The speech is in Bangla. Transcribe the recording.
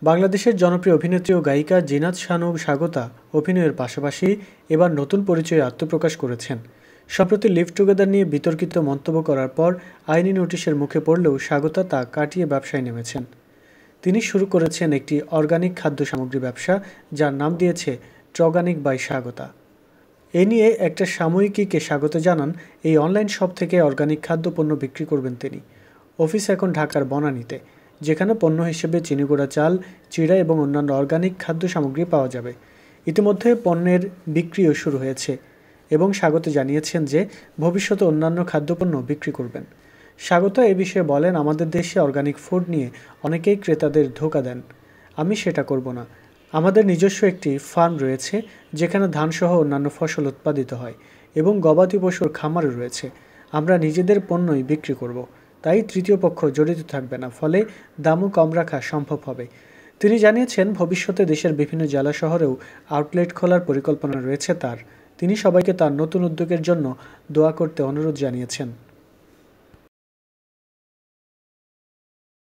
বাংলাদেশের জনপ্রিয় অভিনেত্রী ও গায়িকা জিনাত শানু স্বাগতা অভিনয়ের পাশাপাশি এবার নতুন পরিচয়ে আত্মপ্রকাশ করেছেন। সম্প্রতি লিভ টুগেদার নিয়ে বিতর্কিত মন্তব্য করার পর আইনি নোটিশের মুখে পড়লেও স্বাগতা তা কাটিয়ে ব্যবসায় নেমেছেন। তিনি শুরু করেছেন একটি অর্গানিক খাদ্য সামগ্রী ব্যবসা, যার নাম দিয়েছে ট্রগানিক বাই স্বাগতা। এ নিয়ে একটা সাময়িকীকে স্বাগত জানান, এই অনলাইন শপ থেকে অর্গানিক খাদ্যপণ্য বিক্রি করবেন তিনি। অফিস এখন ঢাকার বনানীতে, যেখানে পণ্য হিসেবে চিনিগুড়া চাল, চিড়া এবং অন্যান্য অর্গানিক খাদ্য সামগ্রী পাওয়া যাবে। ইতিমধ্যে পণ্যের বিক্রিও শুরু হয়েছে এবং স্বাগত জানিয়েছেন যে ভবিষ্যতে অন্যান্য খাদ্যপণ্য বিক্রি করবেন। স্বাগত এ বিষয়ে বলেন, আমাদের দেশে অর্গানিক ফুড নিয়ে অনেকেই ক্রেতাদের ধোঁকা দেন। আমি সেটা করব না। আমাদের নিজস্ব একটি ফার্ম রয়েছে, যেখানে ধানসহ অন্যান্য ফসল উৎপাদিত হয় এবং গবাদি পশুর খামারও রয়েছে। আমরা নিজেদের পণ্যই বিক্রি করব, তাই তৃতীয় পক্ষ জড়িত থাকবে না, ফলে দামও কম রাখা সম্ভব হবে। তিনি জানিয়েছেন, ভবিষ্যতে দেশের বিভিন্ন জেলা শহরেও আউটলেট খোলার পরিকল্পনা রয়েছে তার। তিনি সবাইকে তার নতুন উদ্যোগের জন্য দোয়া করতে অনুরোধ জানিয়েছেন।